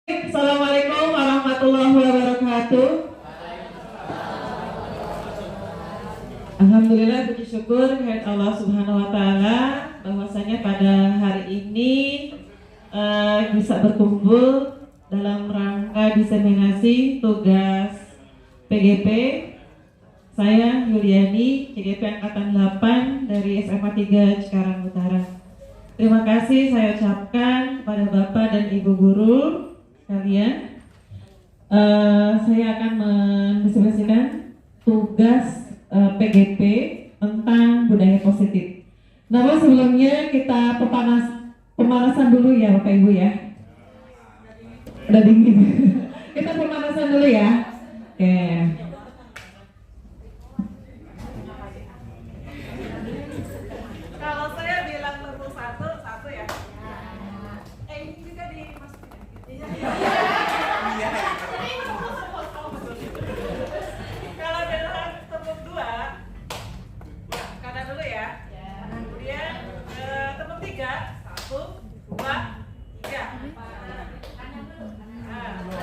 Assalamualaikum warahmatullahi wabarakatuh. Alhamdulillah, puji syukur kehadirat Allah Subhanahu wa taala bahwasanya pada hari ini bisa berkumpul dalam rangka diseminasi tugas PGP. Saya Yuliani, CGP angkatan 8 dari SMA 3 Cikarang Utara. Terima kasih saya ucapkan kepada Bapak dan Ibu guru sekalian. Saya akan mendistribusikan tugas PGP tentang budaya positif. Namun sebelumnya kita pemanasan dulu ya Bapak Ibu ya. Udah dingin. Kita pemanasan dulu ya. Oke. Kalau saya bilang level satu ya. Ini juga dimasukin. Kalau dalam tepuk 2, kanan dulu ya. Kemudian tepuk 3, 1, 2, 3.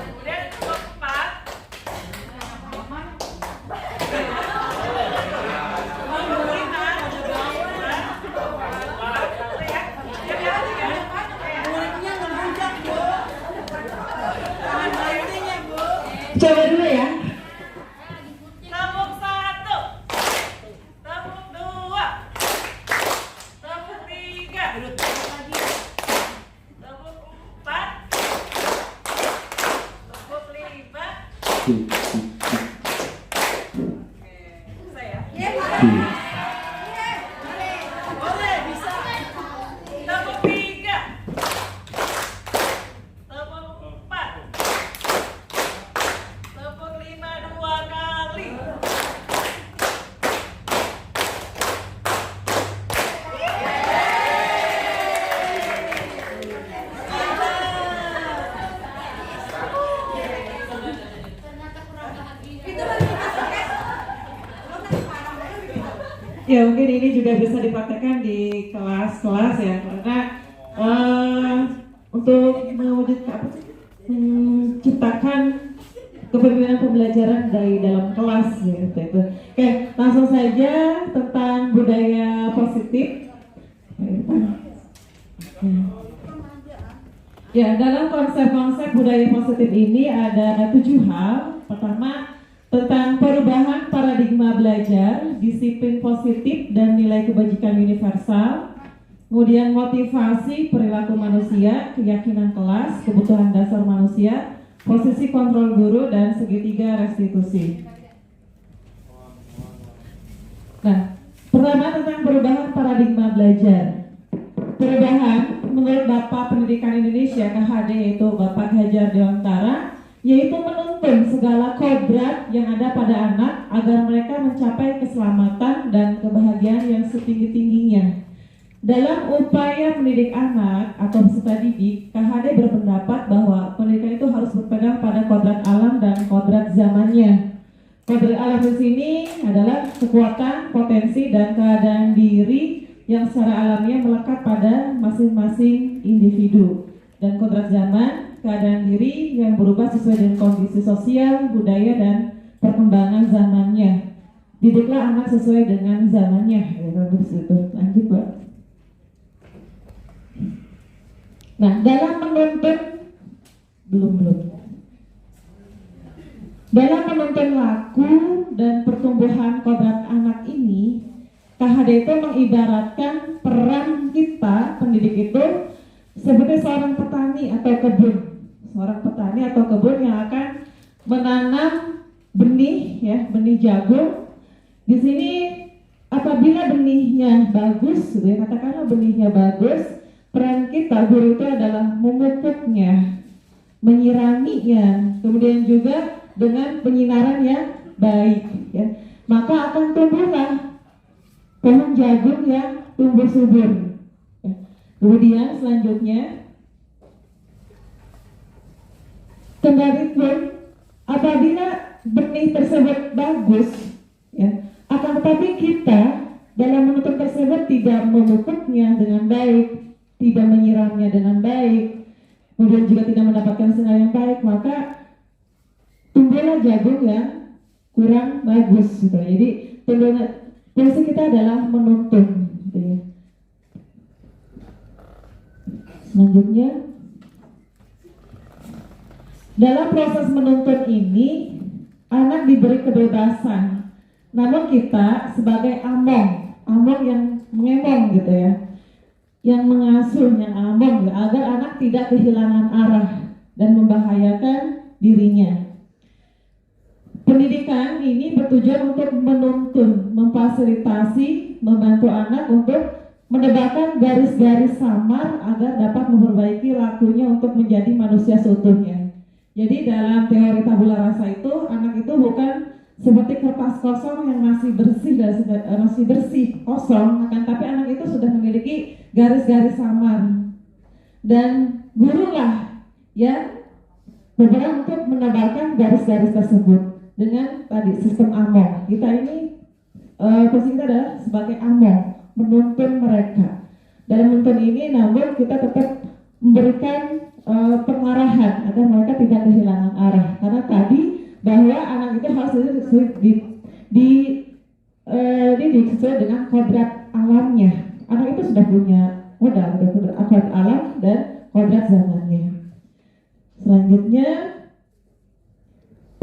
Kemudian tepuk 4. Coba dulu ya. Tepuk 1, tepuk 2, tepuk 3, tepuk 4, tepuk 5. Saya. Boleh, bisa. Tepuk 3, tepuk 4, tepuk 5 2 kali. Ya mungkin ini juga bisa dipraktekkan di kelas-kelas ya, karena untuk mewujudkan menciptakan kepemimpinan pembelajaran dari dalam kelas ya, itu. Oke, langsung saja tentang budaya positif. Ya, dalam konsep-konsep budaya positif ini ada 7 hal. Pertama, tentang perubahan paradigma belajar, disiplin positif dan nilai kebajikan universal. Kemudian motivasi perilaku manusia, keyakinan kelas, kebutuhan dasar manusia, posisi kontrol guru, dan segitiga restitusi. Nah, pertama tentang perubahan paradigma belajar. Perubahan menurut Bapak Pendidikan Indonesia KHD, yaitu Bapak Hajar Dewantara, yaitu menuntun segala kodrat yang ada pada anak agar mereka mencapai keselamatan dan kebahagiaan yang setinggi-tingginya. Dalam upaya mendidik anak atau peserta didik, KHD berpendapat bahwa pendidikan itu harus berpegang pada kodrat alam dan kodrat zamannya. Kodrat alam di sini adalah kekuatan, potensi, dan keadaan diri yang secara alamiah melekat pada masing-masing individu. Dan kodrat zaman, keadaan diri yang berubah sesuai dengan kondisi sosial, budaya, dan perkembangan zamannya. Didiklah anak sesuai dengan zamannya. Ya, bagus itu. Lanjut, Pak. Nah, dalam menuntun dalam menuntun laku dan pertumbuhan kodrat anak ini, KHD itu mengibaratkan peran kita pendidik itu sebagai seorang petani atau kebun yang akan menanam benih ya, benih jagung. Di sini apabila benihnya bagus, gitu ya, katakanlah benihnya bagus, peran kita guru itu adalah memupuknya, menyiraminya, kemudian juga dengan penyinaran yang baik ya, maka akan tumbuhlah pohon jagung yang tumbuh subur. Kemudian selanjutnya, kendali pun apabila benih tersebut bagus, ya, akan tetapi kita dalam menuntut tersebut tidak memupuknya dengan baik, tidak menyiramnya dengan baik, kemudian juga tidak mendapatkan sinar yang baik, maka tumbuhlah jagung yang kurang bagus gitu. Jadi fungsi kita adalah menuntun gitu ya. Selanjutnya, dalam proses menuntun ini anak diberi kebebasan, namun kita sebagai among yang mengemong gitu ya, yang mengasuh, yang among, agar anak tidak kehilangan arah dan membahayakan dirinya. Pendidikan ini bertujuan untuk menuntun, memfasilitasi, membantu anak untuk mendebarkan garis-garis samar agar dapat memperbaiki lakunya untuk menjadi manusia seutuhnya. Jadi dalam teori tabula rasa itu, anak itu bukan seperti kertas kosong yang masih bersih kosong, akan tapi anak itu sudah memiliki garis-garis samar, dan gurulah yang berperan untuk menebarkan garis-garis tersebut dengan tadi sistem among. Kita ini posisi kita adalah sebagai among, menuntun mereka. Dalam menuntun ini namun kita tetap memberikan pengarahan agar mereka tidak kehilangan arah, karena tadi bahwa anak itu harus dididik sesuai dengan kodrat alamnya. Anak itu sudah punya modal, kodrat alam dan kodrat zamannya. Selanjutnya,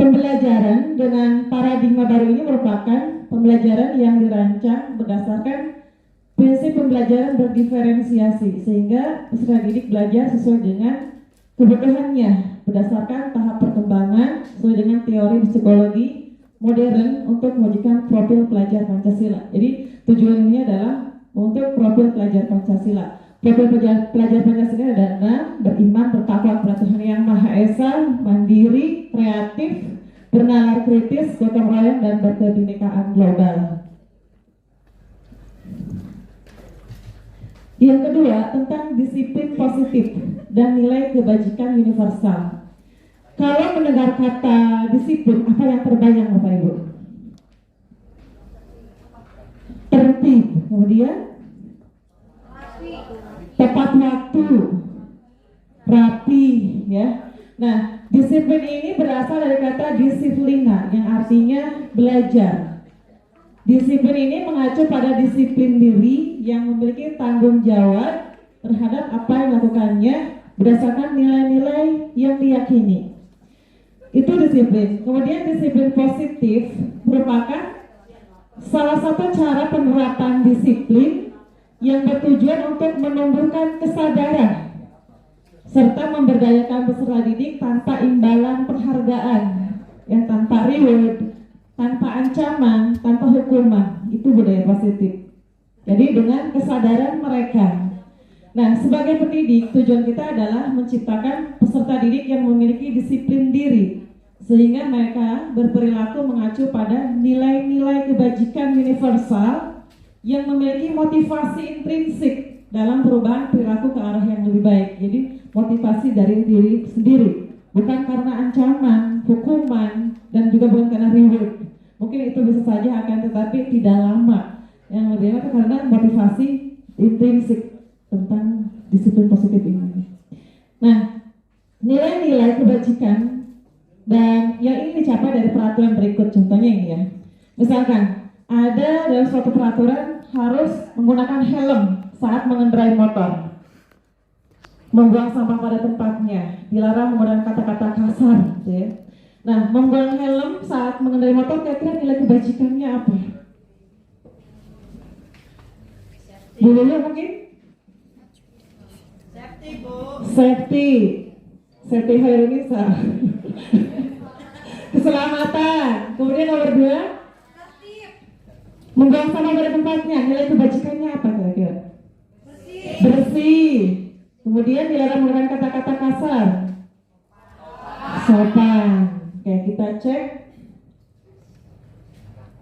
pembelajaran dengan paradigma baru ini merupakan pembelajaran yang dirancang berdasarkan prinsip pembelajaran berdiferensiasi, sehingga peserta didik belajar sesuai dengan kebutuhannya berdasarkan tahap perkembangan sesuai dengan teori psikologi modern untuk mewujudkan profil pelajar Pancasila. Jadi tujuan ini adalah untuk profil pelajar Pancasila. Profil pelajar Pancasila adalah beriman, bertakwa kepada Tuhan Yang Maha Esa, mandiri, kreatif, bernalar kritis, gotong royong, dan berkebinekaan global. Yang kedua, tentang disiplin positif dan nilai kebajikan universal. Kalau mendengar kata disiplin, apa yang terbayang Bapak Ibu? Tertib, kemudian tepat waktu, rapi, ya. Nah, disiplin ini berasal dari kata disiplina yang artinya belajar. Disiplin ini mengacu pada disiplin diri yang memiliki tanggung jawab terhadap apa yang dilakukannya berdasarkan nilai-nilai yang diyakini. Itu disiplin. Kemudian disiplin positif merupakan salah satu cara penerapan disiplin yang bertujuan untuk menumbuhkan kesadaran serta memberdayakan peserta didik tanpa imbalan penghargaan, yang tanpa reward, tanpa ancaman, tanpa hukuman. Itu budaya positif. Jadi dengan kesadaran mereka. Nah, sebagai pendidik, tujuan kita adalah menciptakan peserta didik yang memiliki disiplin diri, sehingga mereka berperilaku mengacu pada nilai-nilai kebajikan universal yang memiliki motivasi intrinsik dalam perubahan perilaku ke arah yang lebih baik. Jadi motivasi dari diri sendiri, bukan karena ancaman, hukuman, dan juga bukan karena reward. Mungkin itu bisa saja akan tetapi tidak lama. Yang lebih lama karena motivasi intrinsik tentang disiplin positif ini. Nah, nilai-nilai kebajikan dan yang ini dicapai dari peraturan berikut. Contohnya ini ya. Misalkan ada dalam suatu peraturan harus menggunakan helm saat mengendarai motor, membuang sampah pada tempatnya, dilarang menggunakan kata-kata kasar, gitu ya. Nah, menggunakan helm saat mengendarai motor, kira-kira nilai kebajikannya apa? Bu Lulu mungkin? Safety, Bu. Safety Hairunisa. Keselamatan. Kemudian nomor 2, membuang sampah pada tempatnya, nilai kebajikannya apa kira-kira? Bersih. Kemudian dilarang menggunakan kata-kata kasar, sopan. Oke, kita cek.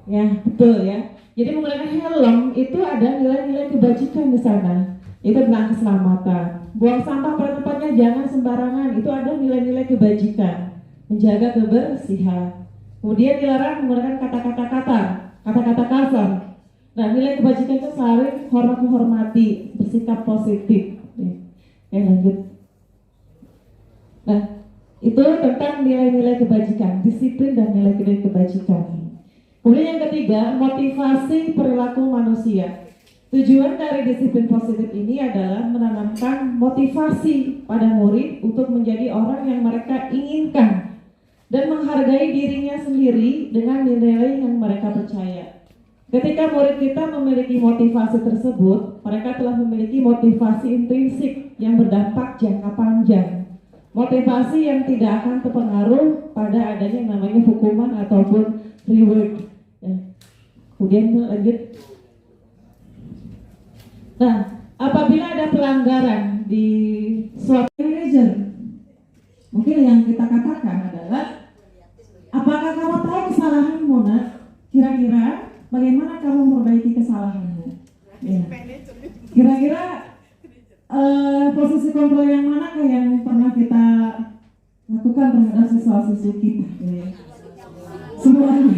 Ya, betul ya. Jadi menggunakan helm itu ada nilai-nilai kebajikan di sana. Itu tentang keselamatan. Buang sampah pada tempatnya jangan sembarangan. Itu ada nilai-nilai kebajikan. Menjaga kebersihan. Kemudian dilarang menggunakan kata-kata kasar. Nah, nilai kebajikan itu saling hormat menghormati, bersikap positif. Oke, lanjut. Nah, itu tentang nilai-nilai kebajikan, disiplin dan nilai-nilai kebajikan. Kemudian yang ketiga, motivasi perilaku manusia. Tujuan dari disiplin positif ini adalah menanamkan motivasi pada murid untuk menjadi orang yang mereka inginkan dan menghargai dirinya sendiri dengan nilai yang mereka percaya. Ketika murid kita memiliki motivasi tersebut, mereka telah memiliki motivasi intrinsik yang berdampak jangka panjang. Motivasi yang tidak akan terpengaruh pada adanya yang namanya hukuman ataupun reward. Ya. Kemudian lanjut. Nah, apabila ada pelanggaran di suatu manajer, mungkin yang kita katakan adalah, apakah kamu tahu kesalahanmu, nak? Kira-kira bagaimana kamu memperbaiki kesalahanmu? Ya. Kira-kira posisi kontrol yang manakah yang pernah kita lakukan terhadap siswa-siswi kita? Ya. Semuanya.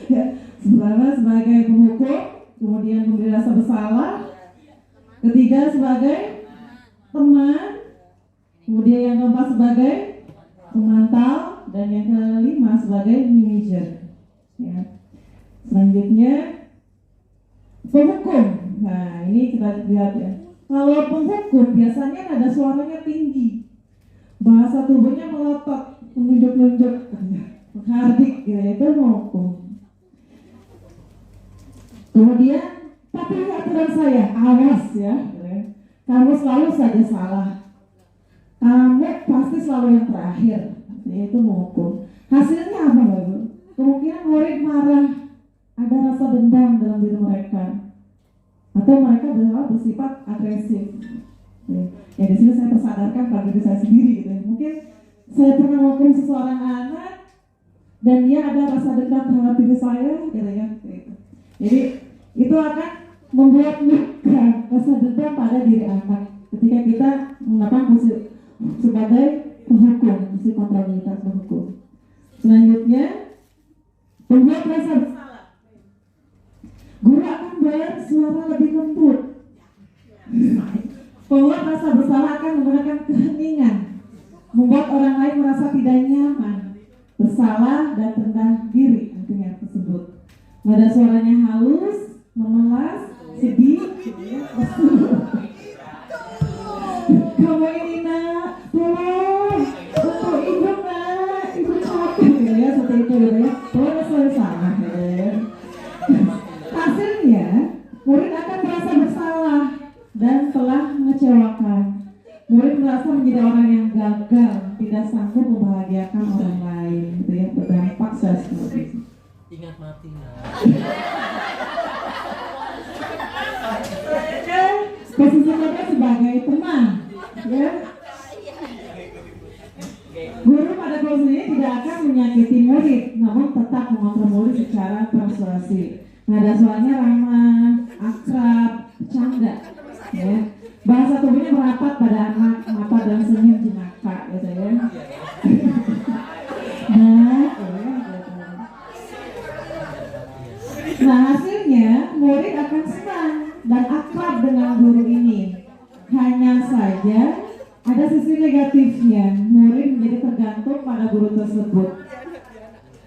Ya, sebagai penghukum, kemudian memberi rasa bersalah, ketiga sebagai teman, kemudian yang keempat sebagai pemantau, dan yang kelima sebagai manajer. Ya. Selanjutnya penghukum. Nah, ini kita lihat ya. Kalau penghukum biasanya ada suaranya tinggi, bahasa tubuhnya melotot, menunjuk-nunjuk, menghardik, gitu, itu penghukum. Kemudian, tapi aturan saya, awas ya, kamu selalu saja salah, kamu pasti selalu yang terakhir, yaitu menghukum. Hasilnya apa, Bapak? Kemungkinan murid marah, ada rasa dendam dalam diri mereka, atau mereka bersifat agresif. Ya di sini saya tersadarkan pada diri saya sendiri, gitu. Mungkin saya pernah menghukum seseorang anak, dan dia ada rasa dendam terhadap diri saya, gitu ya. Jadi itu akan membuat luka rasa dendam pada diri anak ketika kita menggunakan fungsi sebagai penghukum, fungsi kontrabilitas penghukum. Selanjutnya, membuat rasa bersalah. Guru akan bersuara lebih lembut. Membuat rasa bersalah akan menggunakan keheningan, membuat orang lain merasa tidak nyaman, bersalah dan rendah diri artinya tersebut. Nada suaranya halus, memelas, sedih, kamu ini nak, tolong, untuk ibu nak, ibu capek ya, seperti itu ya, tolong selalu salah ya. Hasilnya, murid akan merasa bersalah dan telah mengecewakan. Murid merasa menjadi orang yang gagal, tidak sanggup membahagiakan orang lain, itu ya, berdampak seperti. Ingat mati nak. Posisi mereka sebagai teman, ya. Guru pada posisi ini tidak akan menyakiti murid, namun tetap mengontrol murid secara persuasi. Nada suaranya ramah, akrab, bercanda, ya. Bahasa tubuhnya merapat pada anak, mata dan senyum jenaka, gitu ya. Nah, hasilnya murid akan senang dan akrab dengan guru ini. Hanya saja ada sisi negatifnya, murid menjadi tergantung pada guru tersebut.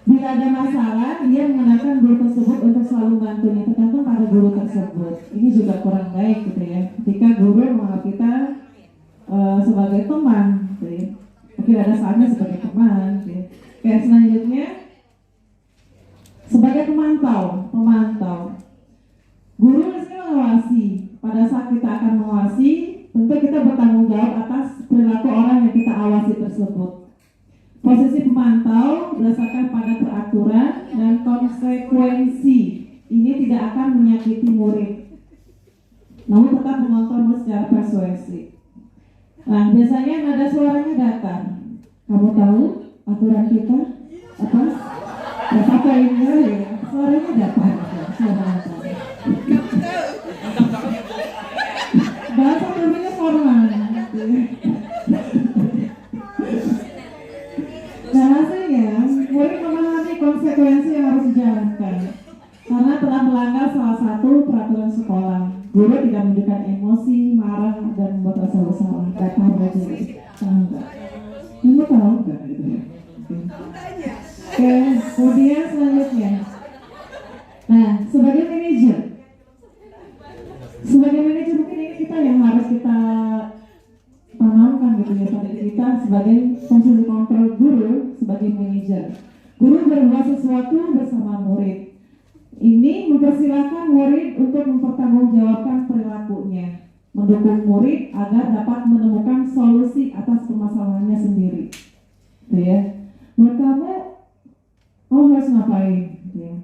Bila ada masalah, dia menggunakan guru tersebut untuk selalu membantunya, tergantung pada guru tersebut. Ini juga kurang baik, gitu ya. Ketika guru menganggap kita sebagai teman, gitu ya. Mungkin ada saatnya sebagai teman, gitu ya. Kayak selanjutnya, sebagai pemantau. Guru di sini mengawasi. Pada saat kita akan mengawasi, tentu kita bertanggung jawab atas perilaku orang yang kita awasi tersebut. Posisi pemantau berdasarkan pada peraturan dan konsekuensi. Ini tidak akan menyakiti murid, namun tetap mengontrol murid secara persuasi. Nah, biasanya nada suaranya datar. Kamu tahu aturan kita apa? Apa ini ya? Suaranya datar. Bahasa tubuhnya formal. Nah, hasilnya murid memahami konsekuensi yang harus dijalankan karena telah melanggar salah satu peraturan sekolah. Guru tidak menunjukkan emosi, marah, dan membuat rasa bersalah. Datar saja. Oke, kemudian selanjutnya. Nah, sebagai manajer mungkin ini kita yang harus kita tanamkan gitu ya pada diri kita sebagai posisi kontrol guru sebagai manajer. Guru berbuat sesuatu bersama murid. Ini mempersilahkan murid untuk mempertanggungjawabkan perilakunya, mendukung murid agar dapat menemukan solusi atas permasalahannya sendiri. Gitu ya. Menurut kamu harus ngapain? Gitu ya.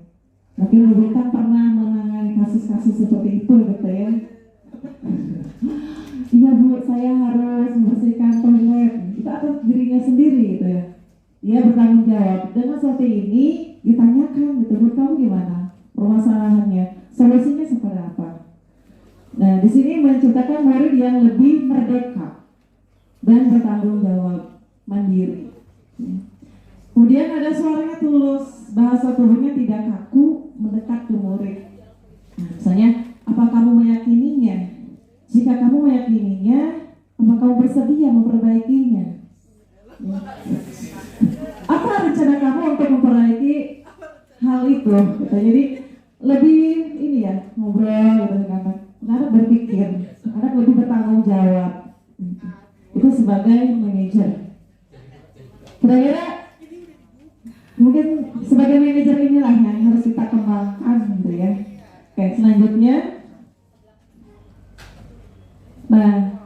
Mungkin ibu kan pernah menangani kasus-kasus seperti itu gitu ya. Iya Bu, saya harus membersihkan toilet. Itu atas dirinya sendiri gitu ya. Dia bertanggung jawab. Dengan seperti ini ditanyakan gitu, menurut kamu gimana permasalahannya? Solusinya seperti apa? Nah, di sini menciptakan murid yang lebih merdeka dan bertanggung jawab, mandiri. Kemudian ada suaranya tulus, bahasa tubuhnya tidak kaku, mendekat ke murid. Nah, misalnya, apa kamu meyakininya? Jika kamu meyakininya, apa kamu bersedia memperbaikinya? Ya. Apa rencana kamu untuk memperbaiki hal itu? Gitu. Jadi lebih ini ya ngobrol gitu kan. Anak berpikir, anak lebih bertanggung jawab. Itu sebagai manajer. Kira-kira mungkin sebagai manajer inilah yang harus kita kembangkan gitu ya. Oke, selanjutnya. Nah,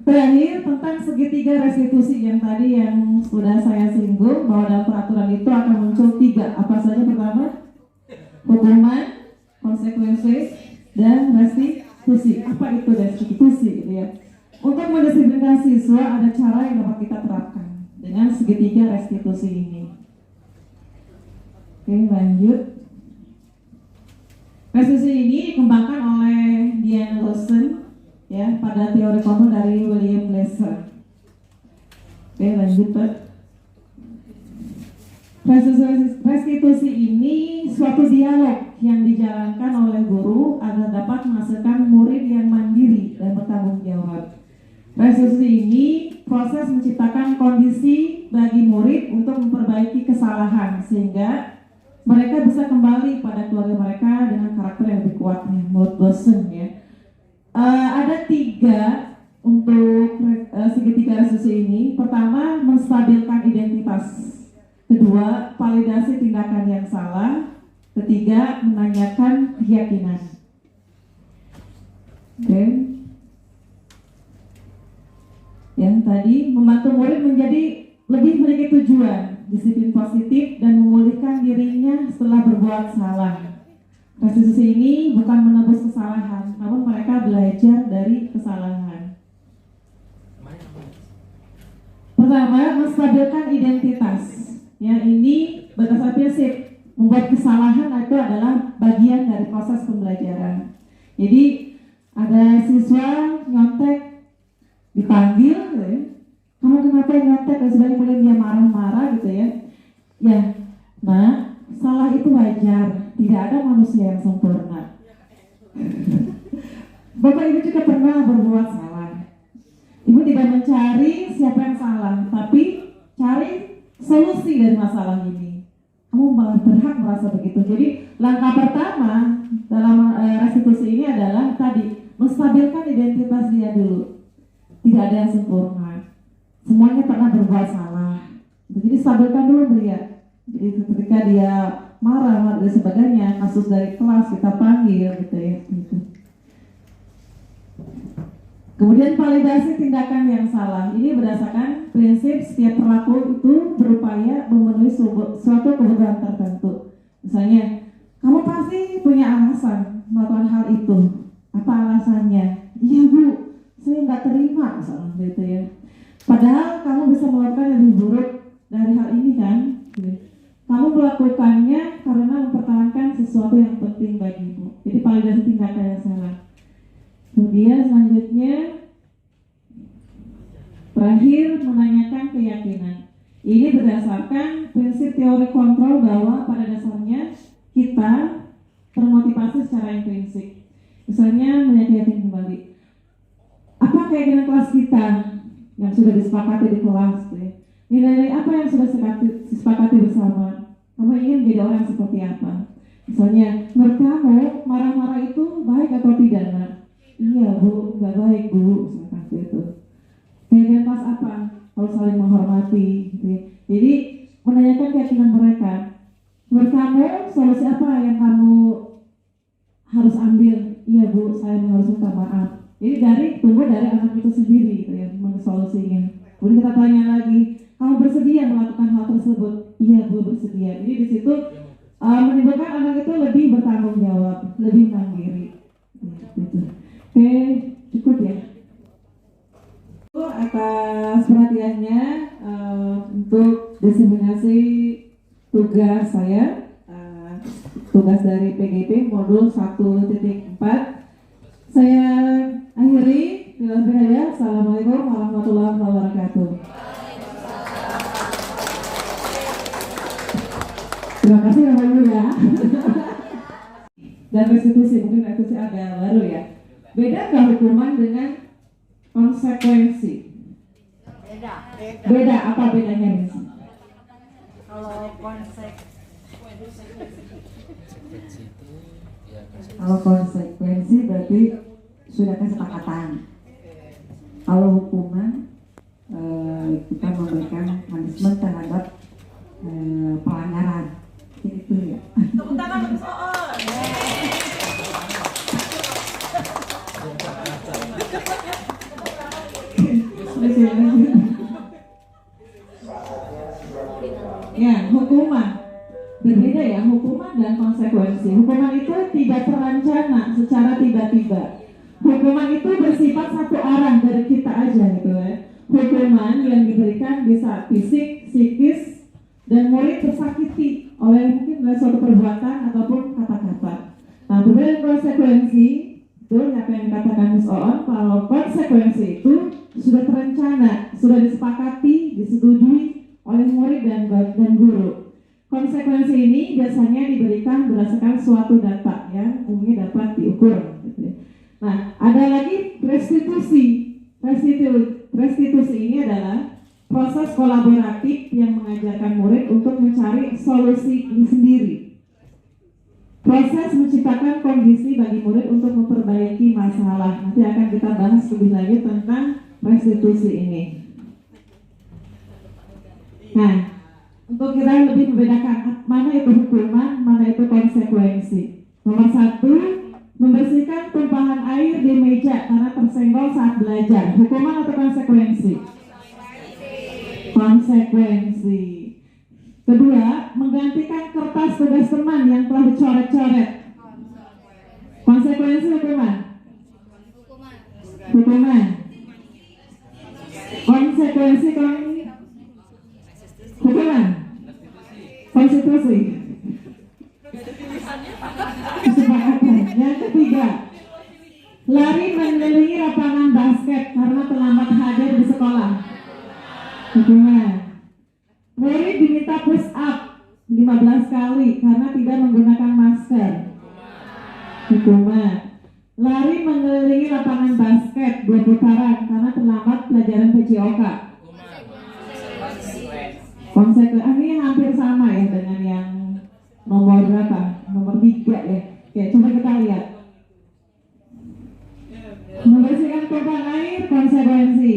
terakhir tentang segitiga restitusi yang tadi yang sudah saya singgung bahwa dalam peraturan itu akan muncul 3. Apa saja? Pertama, hukuman, konsekuensi, dan restitusi. Apa itu restitusi gitu ya? Untuk mendisiplinkan siswa ada cara yang dapat kita terapkan dengan segitiga restitusi ini. Oke, lanjut. Restitusi ini dikembangkan oleh Diane Lawson ya pada teori kontrol dari William Glasser. Oke, lanjut Pak. Restitusi ini suatu dialog yang dijalankan oleh guru agar dapat menghasilkan murid yang mandiri dan bertanggung jawab. Restitusi ini proses menciptakan kondisi bagi murid untuk memperbaiki kesalahan sehingga mereka bisa kembali pada keluarga mereka dengan karakter yang lebih kuat menurut dosen ya. Ada 3 untuk segitiga restitusi ini. Pertama, menstabilkan identitas. Kedua, validasi tindakan yang salah. Ketiga, menanyakan keyakinan. Oke. Yang tadi membantu murid menjadi lebih memiliki tujuan, disiplin positif dan memulihkan dirinya setelah berbuat salah. Restitusi ini bukan menebus kesalahan, namun mereka belajar dari kesalahan. Pertama, menstabilkan identitas. Yang ini berdasarkan prinsip membuat kesalahan itu adalah bagian dari proses pembelajaran. Jadi ada siswa nyontek dipanggil, gitu ya. Kamu kenapa nyontek? Dan sebagainya, kemudian dia marah-marah gitu ya. Ya, nah salah itu wajar. Tidak ada manusia yang sempurna. Bapak Ibu juga pernah berbuat salah. Ibu tidak mencari siapa yang salah, tapi cari solusi dari masalah ini. Kamu berhak merasa begitu. Jadi langkah pertama dalam restitusi ini adalah tadi menstabilkan identitas dia dulu. Tidak ada yang sempurna. Semuanya pernah berbuat salah. Jadi stabilkan dulu dia. Jadi ketika dia marah dan sebagainya, kasus dari kelas kita panggil gitu ya. Gitu. Kemudian validasi tindakan yang salah. Ini berdasarkan prinsip setiap pelaku itu berupaya memenuhi suatu kebutuhan tertentu. Misalnya, kamu pasti punya alasan melakukan hal itu. Apa alasannya? Iya Bu, saya nggak terima misalnya gitu ya. Padahal kamu bisa melakukan yang lebih buruk dari hal ini kan? Kamu melakukannya karena mempertahankan sesuatu yang penting bagimu. Jadi validasi tindakan yang salah. Kemudian selanjutnya terakhir menanyakan keyakinan. Ini berdasarkan prinsip teori kontrol bahwa pada dasarnya kita termotivasi secara intrinsik. Misalnya meyakinkan kembali. Apa keyakinan kelas kita yang sudah disepakati di kelas? Nilai-nilai apa yang sudah disepakati bersama? Kamu ingin menjadi orang yang seperti apa? Misalnya, menurut kamu marah-marah itu baik atau tidak, nak? Iya bu, nggak baik bu, seperti itu. Keyakinan kelas apa? Harus saling menghormati, gitu ya. Jadi menanyakan keyakinan mereka. Menurut kamu solusi apa yang kamu harus ambil? Iya bu, saya harus minta maaf. Jadi tunggu dari anak itu sendiri, gitu ya, solusinya. Kemudian kita tanya lagi, kamu bersedia melakukan hal tersebut? Iya bu, bersedia. Jadi di situ menimbulkan anak itu lebih bertanggung jawab, lebih mandiri. Gitu. Oke, cukup ya. Atas perhatiannya untuk diseminasi tugas saya, tugas dari PGP modul 1.4. Saya akhiri dengan berkata, Assalamualaikum warahmatullahi wabarakatuh. Terima kasih Bapak Ibu ya. Dan restitusi, mungkin restitusi agak baru ya. Beda nggak hukuman dengan konsekuensi? Beda. Apa bedanya di sini? Kalau konsekuensi berarti sudah kesepakatan. Kalau hukuman kita memberikan punishment terhadap pelanggaran. Itu ya. Tepuk tangan untuk soal. Ya, hukuman berbeda ya, hukuman dan konsekuensi. Hukuman itu tidak terencana secara tiba-tiba. Hukuman itu bersifat satu arah dari kita aja gitu ya. Hukuman yang diberikan bisa fisik, psikis, dan murid tersakiti oleh mungkin oleh suatu perbuatan ataupun kata-kata. Nah, berbeda konsekuensi, itu apa yang dikatakan Miss Oon, kalau konsekuensi itu sudah terencana, sudah disepakati, disetujui oleh murid dan guru. Konsekuensi ini biasanya diberikan berdasarkan suatu data yang umumnya dapat diukur. Gitu ya. Nah, ada lagi restitusi. Restitusi ini adalah proses kolaboratif yang mengajarkan murid untuk mencari solusi sendiri. Proses menciptakan kondisi bagi murid untuk memperbaiki masalah. Nanti akan kita bahas lebih lanjut tentang restitusi ini. Nah, untuk kita lebih membedakan mana itu hukuman, mana itu konsekuensi. Nomor 1, membersihkan tumpahan air di meja karena tersenggol saat belajar. Hukuman atau konsekuensi? Konsekuensi. Kedua, menggantikan kertas tugas teman yang telah dicoret-coret. Konsekuensi hukuman? Hukuman. Konsekuensi hukuman. Konstitusi. Kesepakatan. Yang ketiga, lari mengelilingi lapangan basket karena terlambat hadir di sekolah. Hukuman. Murid diminta push up 15 kali karena tidak menggunakan masker. Hukuman. Lari mengelilingi lapangan basket 2 putaran karena terlambat pelajaran PJOK. Konsekuensi ini hampir sama ya dengan yang nomor berapa? Nomor 3 ya. Oke, coba kita lihat. Membersihkan tumpahan air, konsekuensi.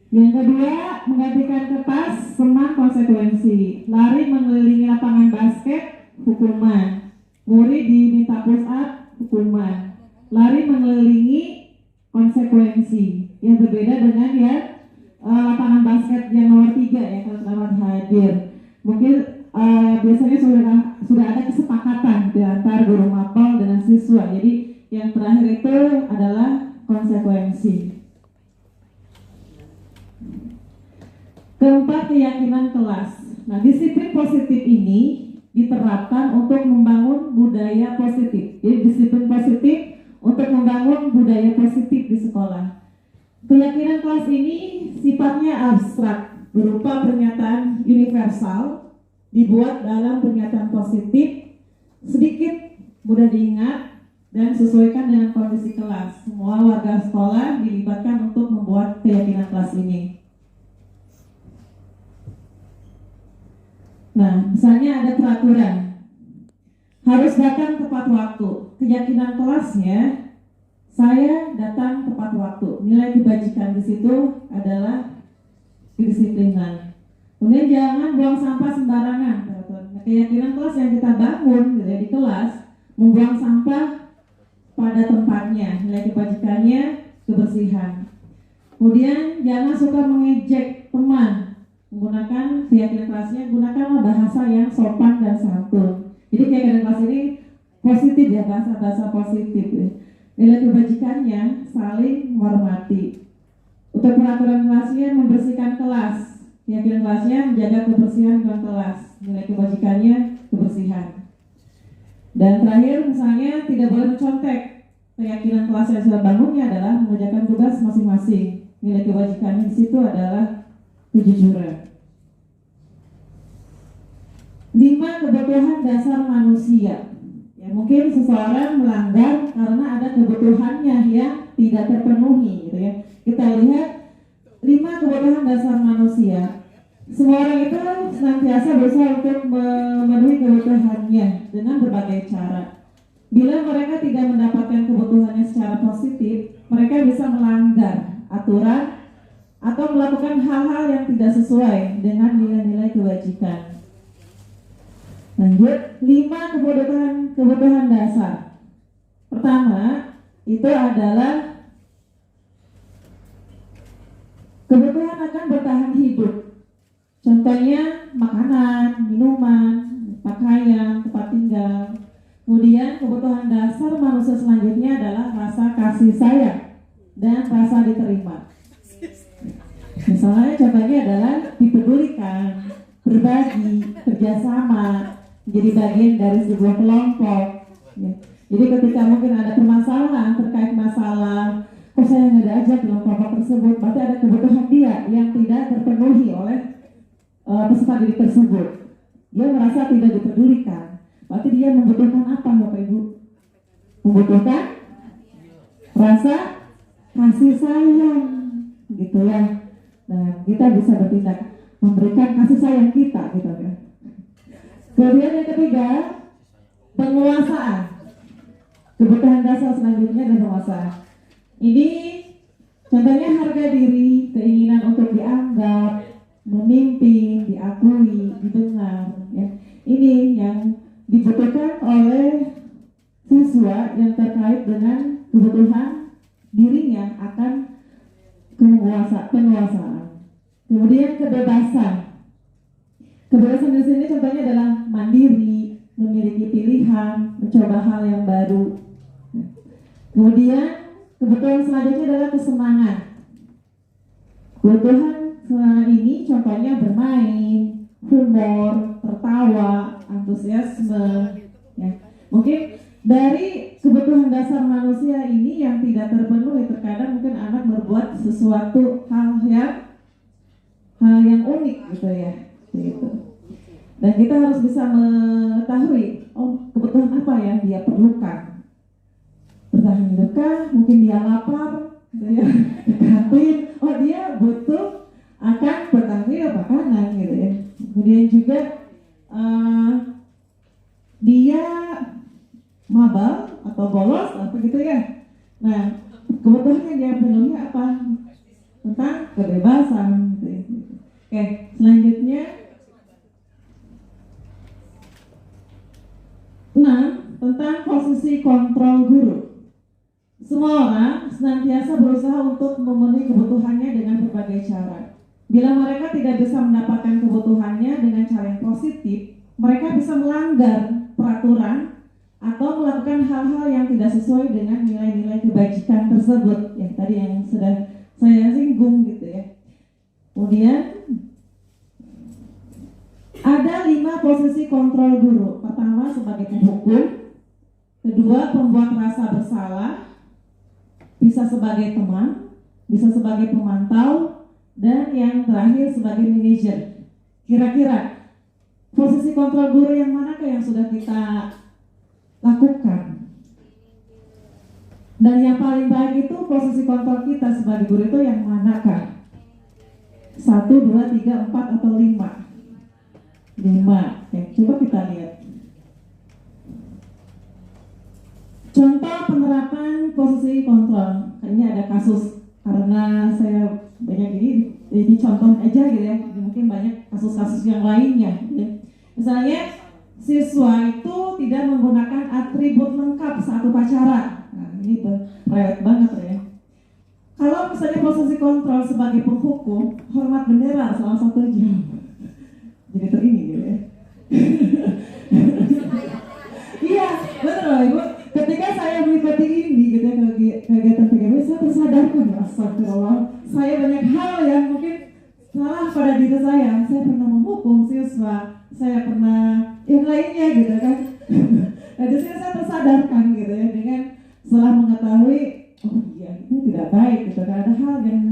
Yang kedua, menggantikan kertas, teman, konsekuensi. Lari mengelilingi lapangan basket, hukuman. Murid diminta push up, hukuman. Lari mengelilingi, konsekuensi. Yang berbeda dengan yang lapangan basket yang nomor 3 ya, kalau selamat hadir. Mungkin biasanya sudah ada kesepakatan di antara guru mapel dengan siswa. Jadi yang terakhir itu adalah konsekuensi. Keempat, keyakinan kelas. Nah, disiplin positif ini diterapkan untuk membangun budaya positif. Jadi disiplin positif untuk membangun budaya positif di sekolah. Keyakinan kelas ini sifatnya abstrak, berupa pernyataan universal, dibuat dalam pernyataan positif, sedikit mudah diingat, dan sesuaikan dengan kondisi kelas. Semua warga sekolah dilibatkan untuk membuat keyakinan kelas ini. Nah, misalnya ada peraturan harus datang tepat waktu. Keyakinan kelasnya saya datang tepat waktu. Nilai kebajikan di situ adalah kedisiplinan. Kemudian jangan buang sampah sembarangan. Nah, keyakinan kelas yang kita bangun gitu ya, di kelas, membuang sampah pada tempatnya. Nilai kebajikannya kebersihan. Kemudian jangan suka mengejek teman. Menggunakan keyakinan kelasnya, gunakanlah bahasa yang sopan dan santun. Jadi keyakinan kelas ini positif ya, bahasa-bahasa positif ya. Nilai kebajikannya saling menghormati. Untuk peraturan kelasnya membersihkan kelas. Keyakinan kelasnya menjaga kebersihan ruang kelas. Nilai kebajikannya kebersihan. Dan terakhir misalnya tidak boleh mencontek. Keyakinan kelas yang sudah bangunnya adalah mengerjakan tugas masing-masing. Nilai kebajikannya di situ adalah kejujuran. 5 kebutuhan dasar manusia. Ya, mungkin seseorang melanggar karena ada kebutuhannya yang tidak terpenuhi, gitu ya. Kita lihat 5 kebutuhan dasar manusia. Semua orang itu senantiasa berusaha untuk memenuhi kebutuhannya dengan berbagai cara. Bila mereka tidak mendapatkan kebutuhannya secara positif, mereka bisa melanggar aturan atau melakukan hal-hal yang tidak sesuai dengan nilai-nilai kebajikan. Lanjut, 5 kebutuhan dasar. Pertama, itu adalah kebutuhan akan bertahan hidup. Contohnya makanan, minuman, pakaian, tempat tinggal. Kemudian kebutuhan dasar manusia selanjutnya adalah rasa kasih sayang dan rasa diterima. Misalnya contohnya adalah dipedulikan, berbagi, kerjasama, menjadi bagian dari sebuah kelompok. Ya. Jadi ketika mungkin ada permasalahan terkait masalah, kok saya nggak diajak dalam kelompok tersebut, berarti ada kebutuhan dia yang tidak terpenuhi oleh peserta didik tersebut. Dia merasa tidak dipedulikan, berarti dia membutuhkan apa, Bapak Ibu? Membutuhkan rasa kasih sayang, gitu ya. Nah, kita bisa bertindak memberikan kasih sayang kita, gitu ya. Kemudian yang ketiga, penguasaan. Kebutuhan dasar selanjutnya adalah penguasaan. Ini contohnya harga diri, keinginan untuk dianggap, memimpin, diakui, didengar. Ya. Ini yang dibutuhkan oleh siswa yang terkait dengan kebutuhan dirinya akan penguasaan. Kemudian kebebasan. Kebebasan di sini contohnya adalah mandiri, memiliki pilihan, mencoba hal yang baru. Kemudian kebutuhan selanjutnya adalah kesenangan. Kebutuhan ini contohnya bermain, humor, tertawa, antusiasme. Ya. Mungkin dari kebutuhan dasar manusia ini yang tidak terpenuhi, terkadang mungkin anak berbuat sesuatu hal yang unik, gitu ya. Gitu. Dan kita harus bisa mengetahui, kebutuhan apa yang dia perlukan. Bertahan hidupkah? Mungkin dia lapar, gitu ya. Kantin, dia butuh akan bertahan hidup makanan, gitu ya. Kemudian juga dia mabal atau bolos, apa gitu ya. Nah, kebutuhan yang dia penuhi apa? Tentang kebebasan, gitu ya. Oke, selanjutnya 6. Tentang posisi kontrol guru. Semua orang senantiasa berusaha untuk memenuhi kebutuhannya dengan berbagai cara. Bila mereka tidak bisa mendapatkan kebutuhannya dengan cara yang positif, mereka bisa melanggar peraturan atau melakukan hal-hal yang tidak sesuai dengan nilai-nilai kebajikan tersebut. Ya, tadi yang sudah saya singgung, gitu ya. Kemudian ada 5 posisi kontrol guru. Pertama sebagai penghukum, kedua pembuat rasa bersalah, bisa sebagai teman, bisa sebagai pemantau, dan yang terakhir sebagai manajer. Kira-kira posisi kontrol guru yang manakah yang sudah kita lakukan? Dan yang paling baik itu posisi kontrol kita sebagai guru itu yang manakah? 1, 2, 3, 4, atau 5? 5. Ya, coba kita lihat. Contoh penerapan posisi kontrol. Ini ada kasus karena saya banyak ini contoh aja gitu ya. Mungkin banyak kasus-kasus yang lainnya. Gitu ya. Misalnya siswa itu tidak menggunakan atribut lengkap saat upacara. Nah, ini private banget ya. Kalau misalnya posisi kontrol sebagai penghukum, hormat bendera salah satu jam. Jadi terini gitu ya. Iya, betul Ibu. Ketika saya mengikuti ini gitu ya, kegiatan PKB, saya tersadarkan, astagfirullah, saya banyak hal yang mungkin salah pada diri saya. Saya pernah menghukum siswa, saya pernah yang lainnya gitu kan. Nah, di sini saya tersadarkan gitu ya, dengan setelah mengetahui, oh iya ini tidak baik gitu kan, ada hal yang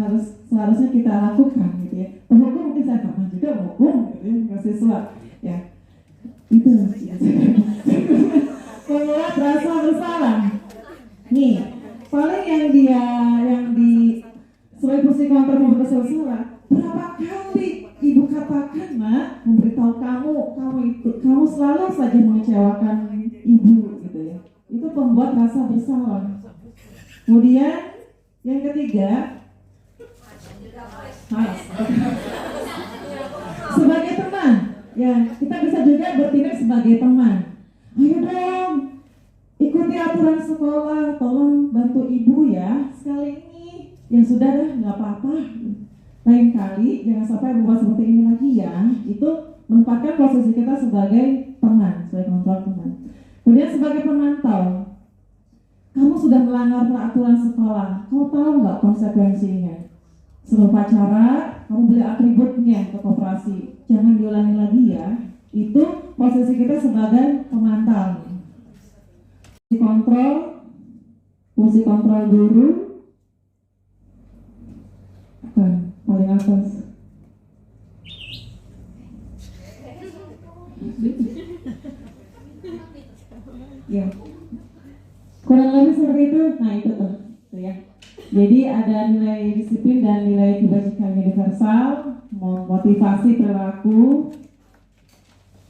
seharusnya kita lakukan gitu ya. Penghukum mungkin saya pernah juga menghukum gitu ya, ke siswa ya. Itu membuat rasa bersalah. Nih, paling yang di sebagai posisi kontrol membuat rasa bersalah. Berapa kali ibu katakan, Mak, memberitahu kamu selalu saja mengecewakan ibu gitu ya. Itu pembuat rasa bersalah. Kemudian yang ketiga, sebagai teman, ya kita bisa juga bertindak sebagai teman. Ayo dong, ikuti aturan sekolah, tolong bantu ibu ya. Sekali ini, ya sudah dah, nggak apa-apa. Lain kali jangan sampai berbuat seperti ini lagi ya. Itu menempatkan posisi kita sebagai teman, sebagai kontrol teman. Kemudian sebagai pemantau, kamu sudah melanggar peraturan sekolah. Kamu tahu nggak konsekuensinya? Sebelum upacara, kamu beli atributnya ke koperasi. Jangan diulangi lagi ya. Itu posisi kita sebagai pemantau. Fungsi kontrol guru, paling atas. Ya, kurang lebih seperti itu. Nah itu tuh ya. Jadi ada nilai disiplin dan nilai kebajikan universal, motivasi perilaku,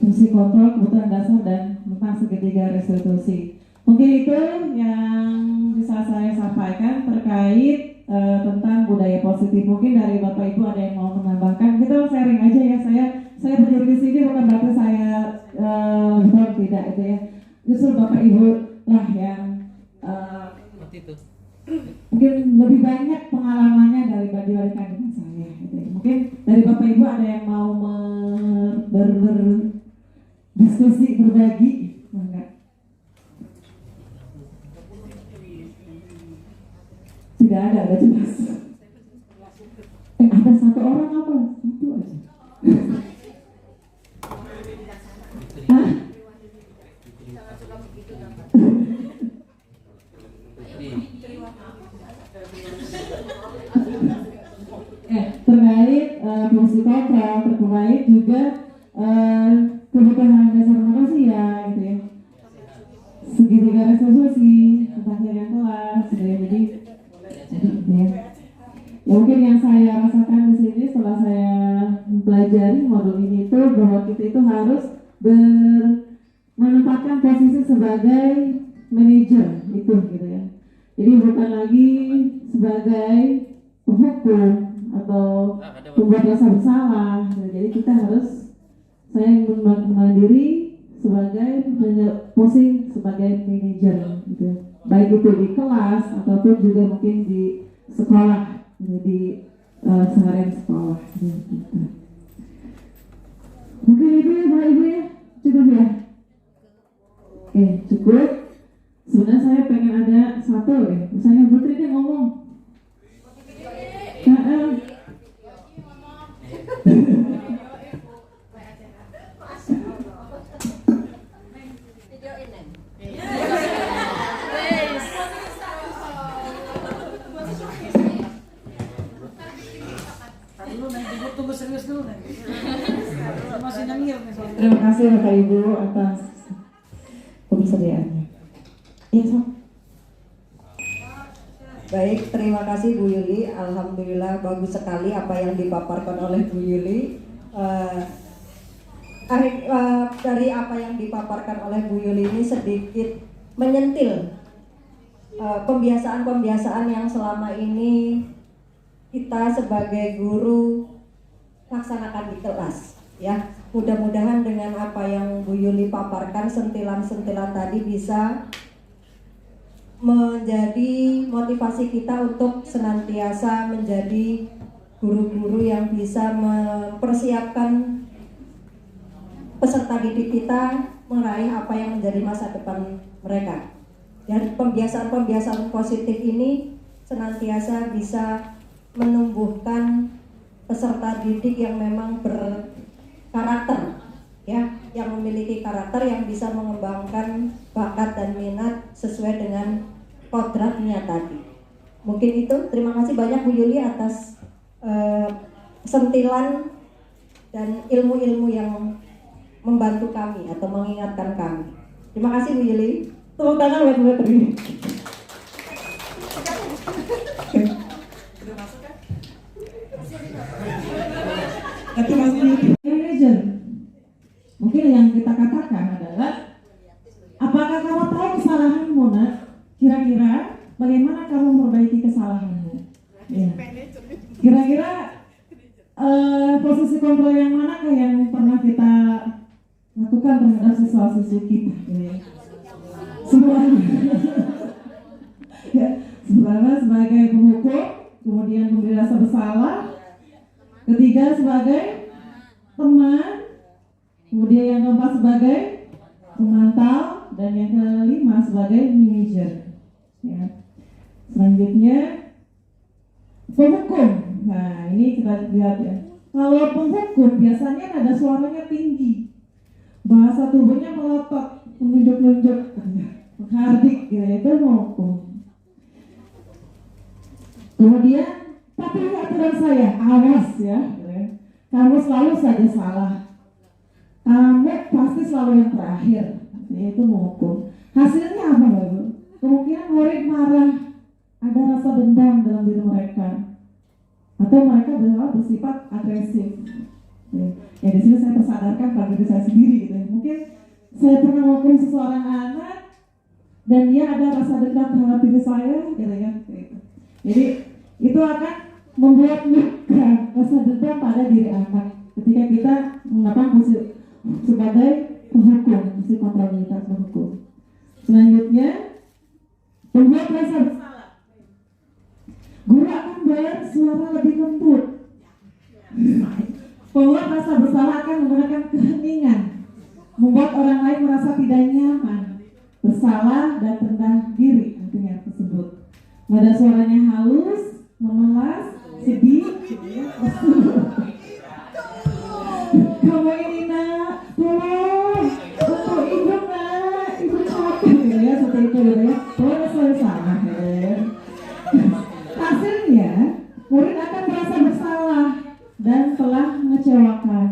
fungsi kontrol, kebutuhan dasar, dan tentang segitiga restitusi. Mungkin itu yang bisa saya sampaikan terkait tentang budaya positif. Mungkin dari Bapak Ibu ada yang mau menambahkan. Kita sharing aja ya. Saya berdiri di sini bukan berarti saya tidak itu ya. Justru Bapak Ibu lah yang mungkin lebih banyak pengalamannya dibandingkan dengan saya. Gitu ya. Mungkin dari Bapak Ibu ada yang mau berdiskusi, berbagi, enggak? Tidak ada jelas. Ada satu orang apa? Satu aja. Hah? Terkait fungsi kontrol, terkait juga kebutuhan dasar manusia gitu ya. Segitiga restitusi, tentang jaringan kelas, jadi ya. Ya mungkin yang saya rasakan di sini setelah saya mempelajari modul ini itu bahwa kita itu harus menempatkan posisi sebagai manajer itu gitu ya. Jadi bukan lagi sebagai penghukum atau membuat rasa bersalah. Jadi kita harus mengenal diri sebagai posisi sebagai manajer gitu. Baik itu di kelas ataupun juga mungkin di sekolah, di seharian sekolah gitu. Mungkin itu ya Bapak Ibu ya, cukup ya. Oke, cukup. Sebenarnya saya pengen ada satu ya, misalnya Putri dia ngomong. Tunggu serius dulu nih. Masih nyengir nih soalnya. Terima kasih Bapak Ibu atas kebersediaannya. Iya, Sob. Baik, terima kasih Bu Yuli. Alhamdulillah bagus sekali apa yang dipaparkan oleh Bu Yuli. dari apa yang dipaparkan oleh Bu Yuli ini sedikit menyentil pembiasaan-pembiasaan yang selama ini kita sebagai guru laksanakan di kelas, ya. Mudah-mudahan dengan apa yang Bu Yuli paparkan, sentilan-sentilan tadi bisa menjadi motivasi kita untuk senantiasa menjadi guru-guru yang bisa mempersiapkan peserta didik kita meraih apa yang menjadi masa depan mereka. Dan pembiasaan-pembiasaan positif ini senantiasa bisa menumbuhkan peserta didik yang memang berkarakter, ya, yang memiliki karakter yang bisa mengembangkan bakat dan minat sesuai dengan kodratnya tadi. Mungkin itu. Terima kasih banyak Bu Yuli atas sentilan dan ilmu-ilmu yang membantu kami atau mengingatkan kami. Terima kasih Bu Yuli. Tepuk tangan buat Bu Tri. Udah masuk kan? Tapi masih manajer. Mungkin yang kita katakan adalah, apakah kamu tahu kesalahanmu, Nak? Kira-kira bagaimana kamu memperbaiki kesalahanmu? Ya. Kira-kira posisi kontrol yang manakah yang pernah kita lakukan terhadap siswa-siswi kita? Ya. Sebelumnya sebagai penghukum, kemudian memberi rasa bersalah, ketiga sebagai teman, kemudian yang keempat sebagai pemantau, dan yang kelima sebagai manajer. Ya. Selanjutnya penghukum. Nah, ini kita lihat ya. Kalau penghukum biasanya ada suaranya tinggi, bahasa tubuhnya melotot, menunjuk-nunjuk, menghardik, gitu, itu penghukum. Kemudian, tapi aturan saya, awas ya, kamu selalu saja salah, kamu pasti selalu yang terakhir, yaitu menghukum. Hasilnya apa, Bapak? Kemungkinan murid marah, ada rasa dendam dalam diri mereka, atau mereka bersifat agresif. Ya di sini saya tersadarkan pada diri saya sendiri, gitu. Mungkin saya pernah menghukum seseorang anak dan dia ada rasa dendam terhadap diri saya, gitu ya. Jadi itu akan membuat luka rasa dendam pada diri anak ketika kita menggunakan fungsi sebagai penghukum, fungsi kontralitas penghukum. Selanjutnya, membuat rasa bersalah. Guru akan bersuara lebih lembut. Membuat rasa bersalah akan menggunakan keheningan, membuat orang lain merasa tidak nyaman, bersalah dan rendah diri artinya tersebut. Nada suaranya halus, memelas, sedih, kamu ini nak, tolong, untuk ibu nak, ibu capek, ya seperti itu ya. Tolong saya salah ya. Hasilnya, murid akan merasa bersalah dan telah mengecewakan.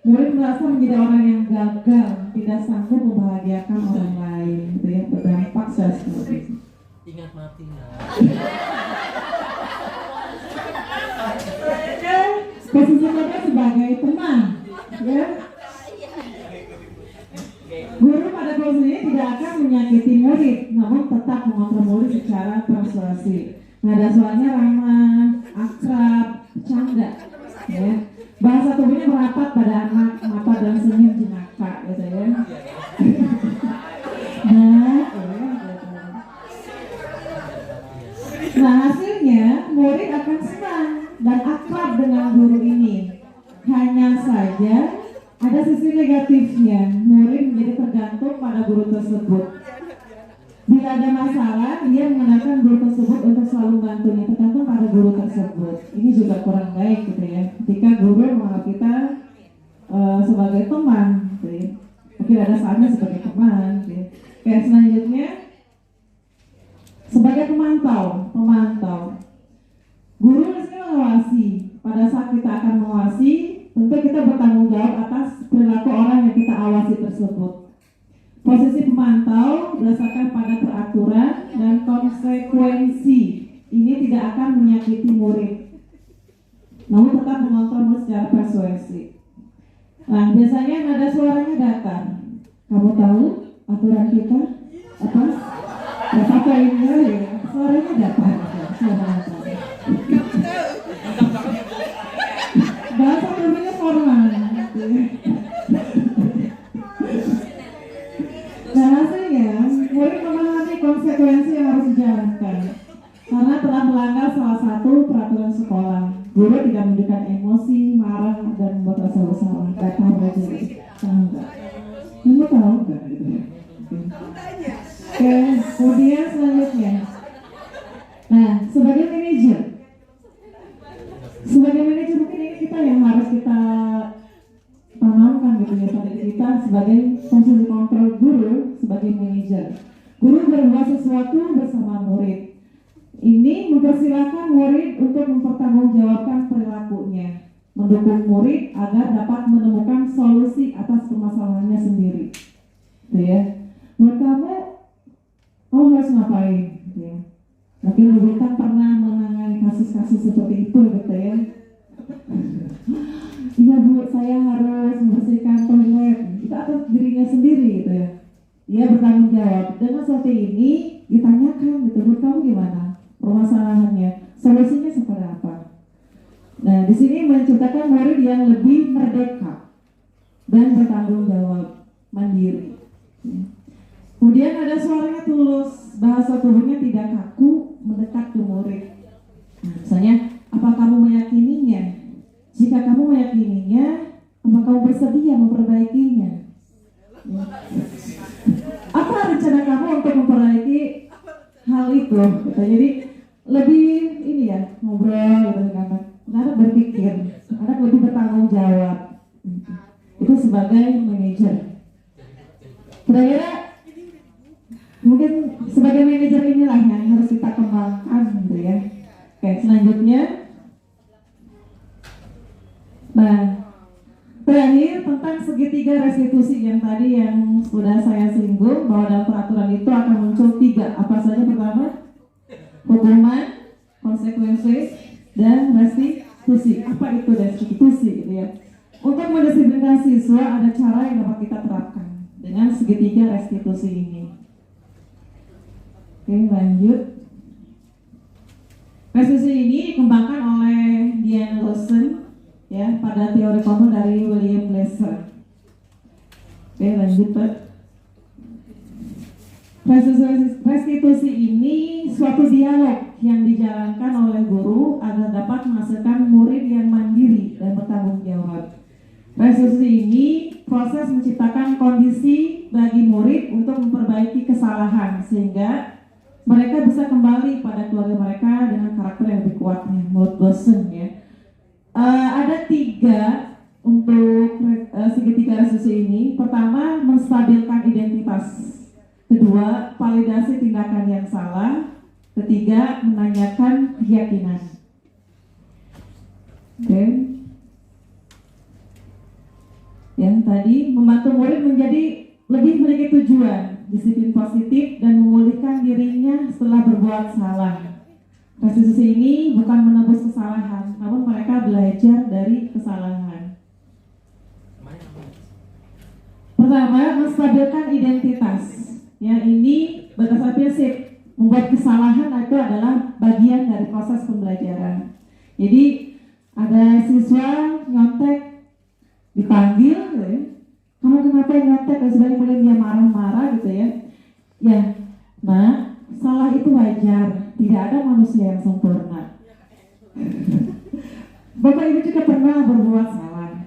Murid merasa menjadi orang yang gagal, tidak sanggup membahagiakan orang lain, itu ya, berdampak seperti itu. Ingat mati nak. Posisi mereka sebagai teman, ya. Guru pada posisi ini tidak akan menyakiti murid, namun tetap mengontrol murid secara persuasi. Nada suaranya ramah, akrab, bercanda, ya. Bahasa tubuhnya merapat pada anak, mata dan senyum jenaka, gitu ya. Nah, hasilnya murid akan senang dan akrab dengan guru ini. Hanya saja ada sisi negatifnya, murid menjadi tergantung pada guru tersebut. Bila ada masalah, dia menggunakan guru tersebut untuk selalu membantunya, tergantung pada guru tersebut. Ini juga kurang baik, gitu ya. Ketika guru menganggap kita sebagai teman, gitu ya. Mungkin ada saatnya sebagai teman, gitu ya. Kayak selanjutnya, sebagai pemantau. Guru di sini mengawasi. Pada saat kita akan mengawasi, tentu kita bertanggung jawab atas perilaku orang yang kita awasi tersebut. Posisi pemantau berdasarkan pada peraturan dan konsekuensi. Ini tidak akan menyakiti murid, namun tetap mengontrol murid secara persuasi. Nah, biasanya nada suaranya datar. Kamu tahu aturan kita apa? Apa ini ya? Suaranya datar. Suara datar. Bahasa tubuhnya formal. Nah, hasilnya murid memahami konsekuensi yang harus dijalankan karena telah melanggar salah satu peraturan sekolah. Guru tidak menunjukkan emosi, marah, dan membuat rasa bersalah. Gak tahu aja, tahu nggak? Kamu tahu nggak? Gitu. Oke, kemudian selanjutnya. Nah, sebagai manajer mungkin ini kita yang harus kita tanamkan gitu ya pada kita sebagai posisi kontrol guru sebagai manajer. Guru berbuat sesuatu bersama murid. Ini mempersilahkan murid untuk mempertanggungjawabkan perilakunya, mendukung murid agar dapat menemukan solusi atas permasalahannya sendiri. Gitu ya. Menurut kamu harus ngapain? Gitu ya. Mungkin ibu kan pernah menangani kasus-kasus seperti itu, gitu ya. Iya Bu, saya harus membersihkan toilet. Itu atas dirinya sendiri, gitu ya. Dia bertanggung jawab. Dengan seperti ini ditanyakan, gitu, menurut kamu gimana? Permasalahannya, solusinya seperti apa? Nah, di sini menciptakan murid yang lebih merdeka dan bertanggung jawab, mandiri. Kemudian ada suaranya tulus, bahasa tubuhnya tidak kaku, mendekat ke murid. Nah, misalnya, apa kamu meyakininya? Jika kamu meyakininya, apa kamu bersedia memperbaikinya? Ya. Apa rencana kamu untuk memperbaiki hal itu? Gitu. Jadi lebih ini ya ngobrol gitu kan. Anak berpikir, anak lebih bertanggung jawab. Itu sebagai manajer. Kira-kira mungkin sebagai manajer inilah yang harus kita kembangkan gitu ya. Oke, selanjutnya. Nah, terakhir tentang segitiga restitusi yang tadi yang sudah saya singgung bahwa dalam peraturan itu akan muncul 3. Apa saja? Pertama, hukuman, konsekuensi, dan restitusi. Apa itu restitusi? Gitu ya. Untuk mendisiplinkan siswa ada cara yang dapat kita terapkan dengan segitiga restitusi ini. Oke, lanjut. Restitusi ini dikembangkan oleh Diane Lawson ya pada teori konteks dari William Glasser. Oke, lanjut Pak. Restitusi ini suatu dialog yang dijalankan oleh guru agar dapat menghasilkan murid yang mandiri dan bertanggung jawab. Restitusi ini proses menciptakan kondisi bagi murid untuk memperbaiki kesalahan sehingga mereka bisa kembali pada keluarga mereka dengan karakter yang lebih kuat menurut Lawson ya. Ada 3 untuk segitiga restitusi ini. Pertama, menstabilkan identitas. Kedua, validasi tindakan yang salah. Ketiga, menanyakan keyakinan. Oke. Yang tadi membantu murid menjadi lebih memiliki tujuan, disiplin positif dan memulihkan dirinya setelah berbuat salah. Restitusi ini bukan menebus kesalahan, namun mereka belajar dari kesalahan. Pertama, menstabilkan identitas. Ya, ini berdasarkan prinsip membuat kesalahan itu adalah bagian dari proses pembelajaran. Jadi ada siswa nyontek dipanggil, gitu ya. Kamu kenapa nyontek? Dan sebenarnya kemudian dia marah-marah gitu ya. Ya, nah salah itu wajar. Tidak ada manusia yang sempurna. Bapak Ibu juga pernah berbuat salah.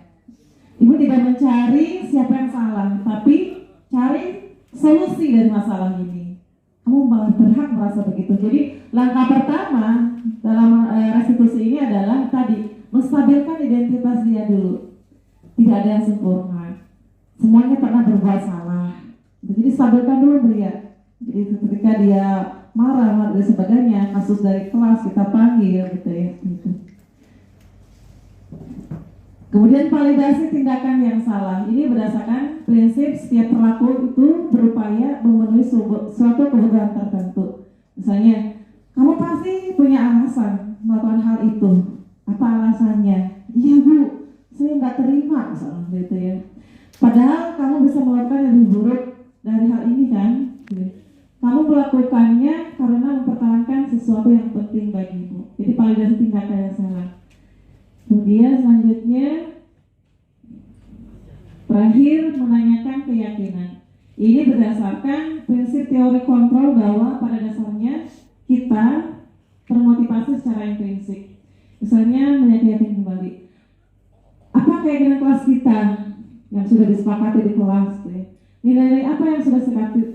Ibu tidak mencari siapa yang salah, tapi cari solusi dari masalah ini. Kamu berhak merasa begitu. Jadi langkah pertama dalam restitusi ini adalah tadi menstabilkan identitas dia dulu. Tidak ada yang sempurna. Semuanya pernah berbuat salah. Jadi stabilkan dulu dia. Jadi ketika dia marah dan sebagainya, kasus dari kelas kita panggil gitu ya. Gitu. Kemudian validasi tindakan yang salah. Ini berdasarkan prinsip setiap pelaku itu berupaya memenuhi suatu kebutuhan tertentu. Misalnya, kamu pasti punya alasan melakukan hal itu. Apa alasannya? Iya Bu, saya nggak terima misalnya gitu ya. Padahal kamu bisa melakukan yang lebih buruk dari hal ini kan. Kamu melakukannya karena mempertahankan sesuatu yang penting bagimu. Jadi validasi tindakan yang salah. Kemudian selanjutnya terakhir menanyakan keyakinan. Ini berdasarkan prinsip teori kontrol bahwa pada dasarnya kita termotivasi secara intrinsik. Misalnya menyakinkan kembali. Apa keyakinan kelas kita yang sudah disepakati di kelas? Nilai-nilai apa yang sudah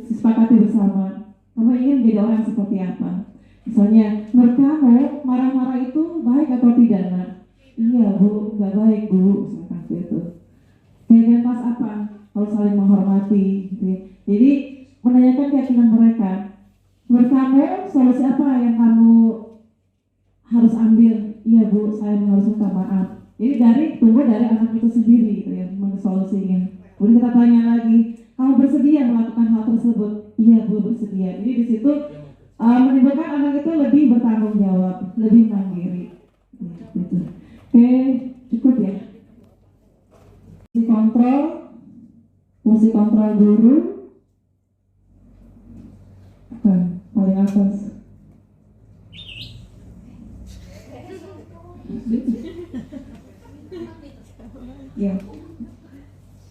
disepakati bersama? Kamu ingin menjadi orang seperti apa? Misalnya, menurut kamu marah-marah itu baik atau tidak? Nah, iya bu, nggak baik bu, misalkan itu. Keyakinan kelas apa? Harus saling menghormati. Gitu. Jadi menanyakan keyakinan mereka. Menurut kamu solusi apa yang kamu harus ambil? Iya bu, saya harus minta maaf. Jadi tunggu dari anak itu sendiri gitu ya, solusinya. Kemudian kita tanya lagi, kamu bersedia melakukan hal tersebut? Iya bu, bersedia. Jadi di situ menimbulkan anak itu lebih bertanggung jawab, lebih mandiri. Gitu. Oke, cukup ya. Fungsi kontrol guru. Paling atas. Ya,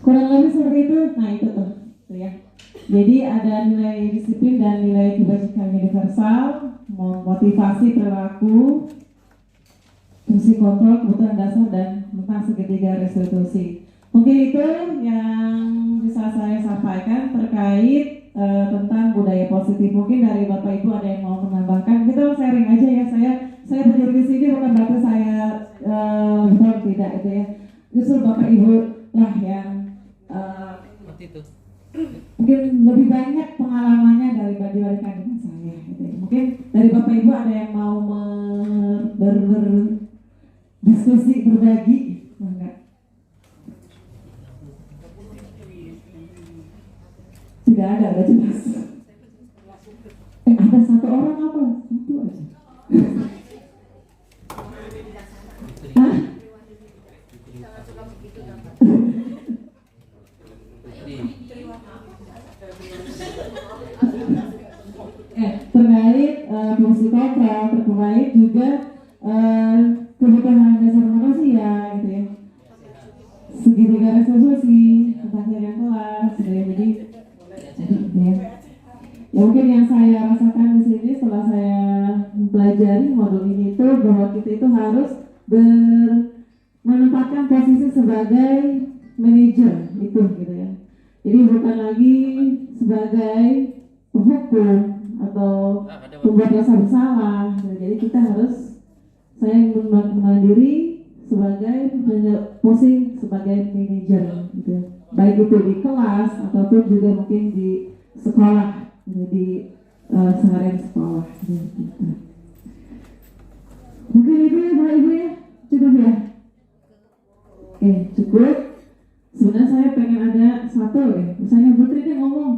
kurang lebih seperti itu. Nah itu tuh ya. Jadi ada nilai disiplin dan nilai kebajikan universal, motivasi perilaku, fungsi kontrol, kebutuhan dasar, dan tentang segitiga restitusi. Mungkin itu yang bisa saya sampaikan terkait tentang budaya positif. Mungkin dari Bapak Ibu ada yang mau menambahkan. Kita sharing aja ya. Saya berdiri di sini bukan berarti saya betul tidak itu ya. Justru Bapak Ibu lah yang mungkin lebih banyak pengalamannya dibandingkan dengan saya. Gitu ya. Mungkin dari Bapak Ibu ada yang mau berdiskusi, berbagi, enggak? Tidak ada, udah jelas. Ada satu orang apa? Satu aja. Hah? Terkait fungsi kontrol, terkait juga kebutuhan dasar manusia gitu ya. Segitiga restitusi tentang keadaan kelas, jadi ya mungkin yang saya rasakan di sini setelah saya mempelajari modul ini itu bahwa kita itu harus menempatkan posisi sebagai manajer itu gitu ya. Jadi bukan lagi sebagai penghukum atau pembuat dosa bersalah. Jadi kita harus mengenal diri sebagai posisi sebagai manajer gitu. Baik itu di kelas ataupun juga mungkin di sekolah, di seharian sekolah gitu. Mungkin itu ya Bapak Ibu ya, cukup ya. Oke, cukup. Sebenarnya saya pengen ada satu ya, misalnya Putri deh ngomong.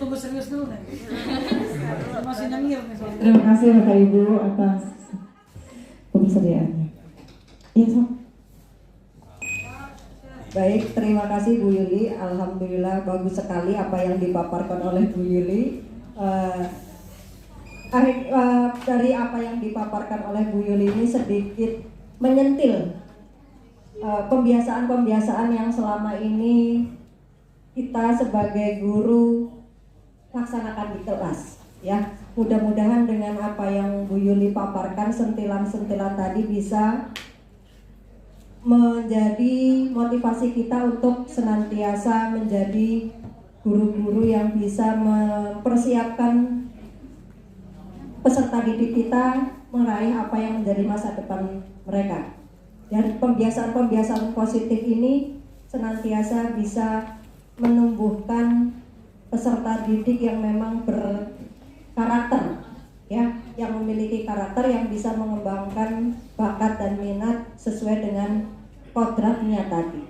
Tunggu serius dulu nih. Masih nyengir nih soalnya. Terima kasih Bapak Ibu atas kebersediaannya. Iya, Sob. Baik, terima kasih Bu Yuli. Alhamdulillah bagus sekali apa yang dipaparkan oleh Bu Yuli. Dari apa yang dipaparkan oleh Bu Yuli ini sedikit menyentil pembiasaan-pembiasaan yang selama ini kita sebagai guru laksanakan di kelas ya. Mudah-mudahan dengan apa yang Bu Yuli paparkan, sentilan-sentilan tadi bisa menjadi motivasi kita untuk senantiasa menjadi guru-guru yang bisa mempersiapkan peserta didik kita meraih apa yang menjadi masa depan mereka. Dan pembiasaan-pembiasaan positif ini senantiasa bisa menumbuhkan peserta didik yang memang berkarakter ya, yang memiliki karakter yang bisa mengembangkan bakat dan minat sesuai dengan kodratnya tadi.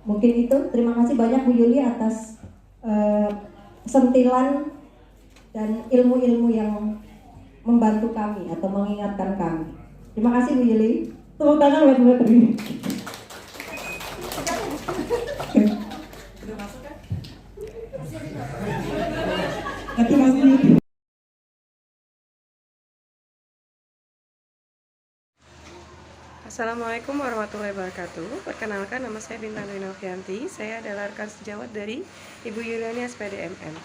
Mungkin itu. Terima kasih banyak Bu Yuli atas sentilan dan ilmu-ilmu yang membantu kami atau mengingatkan kami. Terima kasih Bu Yuli. Tepuk tangan buat Bu Tri. Udah masuk kan? Tapi masih Assalamualaikum warahmatullahi wabarakatuh. Perkenalkan, nama saya Bintang Dwi Novianti. Saya adalah rekan sejawat dari Ibu Yuliani SPDMM.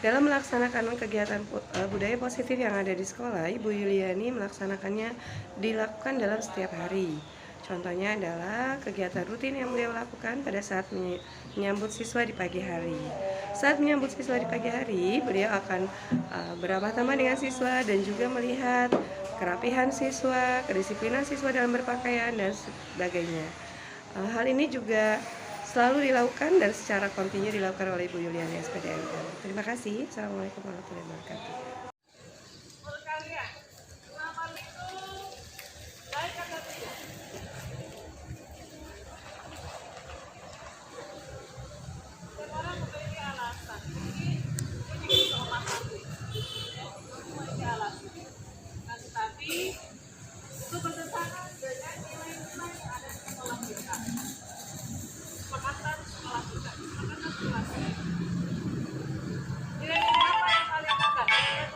Dalam melaksanakan kegiatan budaya positif yang ada di sekolah, Ibu Yuliani melaksanakannya dilakukan dalam setiap hari. Contohnya adalah kegiatan rutin yang beliau lakukan pada saat menyambut siswa di pagi hari. Saat menyambut siswa di pagi hari, beliau akan beramah tamah dengan siswa dan juga melihat kerapihan siswa, kedisiplinan siswa dalam berpakaian, dan sebagainya. Hal ini juga selalu dilakukan dan secara kontinu dilakukan oleh Ibu Yuliani SPDMM. Terima kasih. Assalamualaikum warahmatullahi wabarakatuh. Menurut kalian, selamat itu baik atau tidak? Setiap orang memiliki alasan. Mungkin ini bisa memahami. Ya, memiliki alasan. Nah, tetapi itu bertentangan dengan nilai-nilai yang ada di sekolah kita. Kesepakatan sekolah kita. Kesepakatan sekolah kita. Nilai-nilai apa yang kalian lakukan?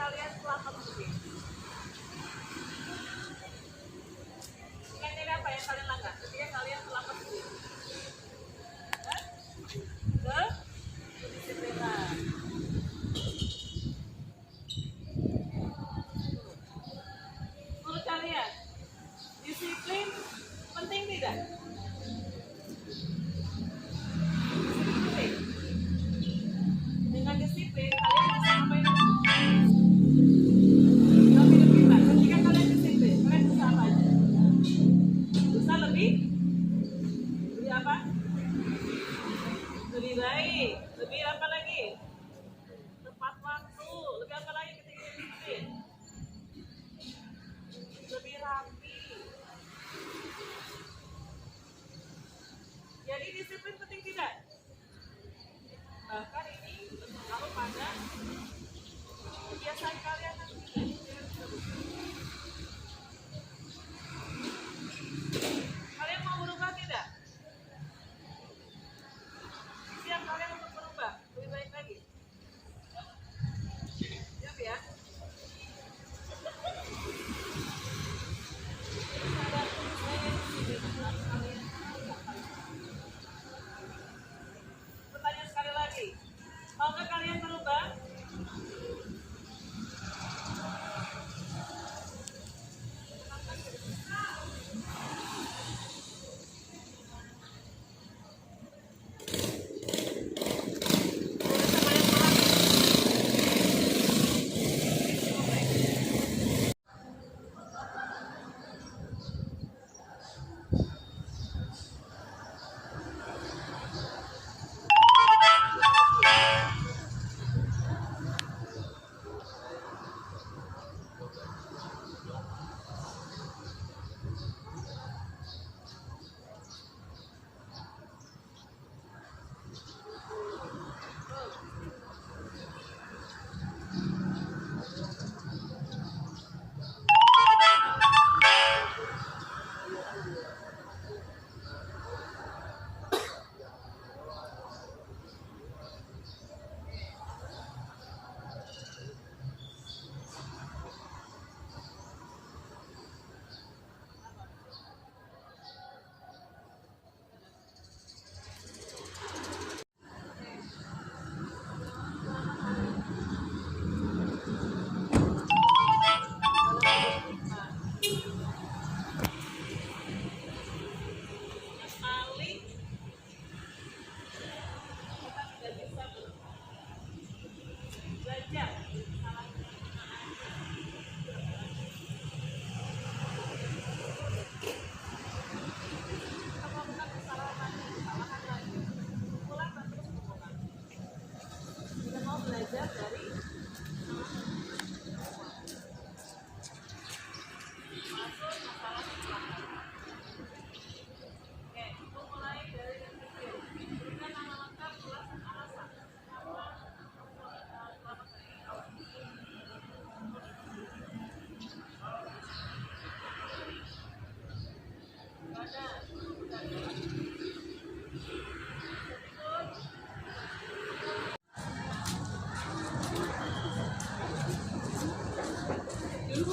Udah,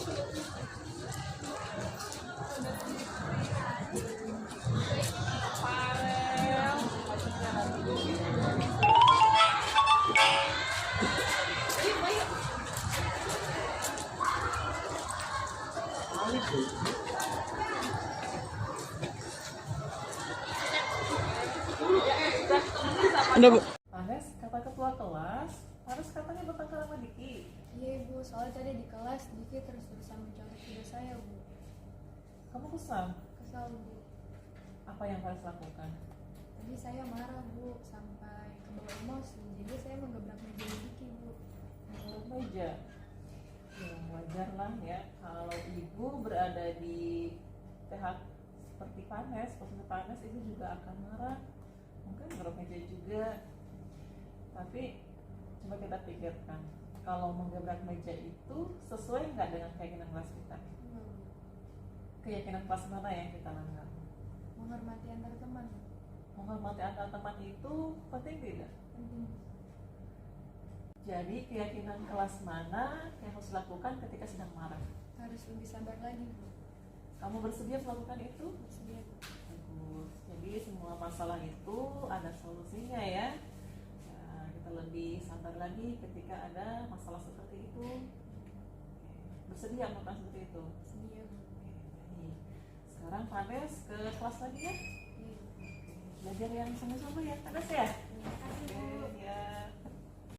Bu. Panes kata ketua kelas, harus katanya bertengkar sama Diki. Iya ibu, soalnya tadi di kelas Diki terus berusaha mencontek video saya bu. Kamu kesal? Kesal bu. Apa yang harus lakukan? Tadi saya marah bu, sampai ke bawah emosi. Jadi saya menggebrak meja Diki bu. Menurut meja, ya wajar lah ya kalau ibu berada di pihak seperti Panes, posisi Panes, ibu juga akan marah, mungkin gerok meja juga. Tapi coba kita pikirkan, kalau menggebrak meja itu sesuai nggak dengan keyakinan kelas kita? Enggak bu. Keyakinan kelas mana yang kita langgar? Menghormati antar teman. Menghormati antar teman itu penting tidak? Penting. Jadi keyakinan kelas mana yang harus dilakukan ketika sedang marah? Harus lebih sabar lagi bu. Kamu bersedia melakukan itu? Bersedia bu. Bagus. Jadi semua masalah itu ada solusinya ya. Nah, kita lebih sabar lagi ketika ada masalah seperti itu. Oke. Bersedia melakukan seperti itu? Bersedia bu. Oke, baik. Sekarang Panes ke kelas lagi ya. Iya bu. Belajar yang sama-sama ya, Panes.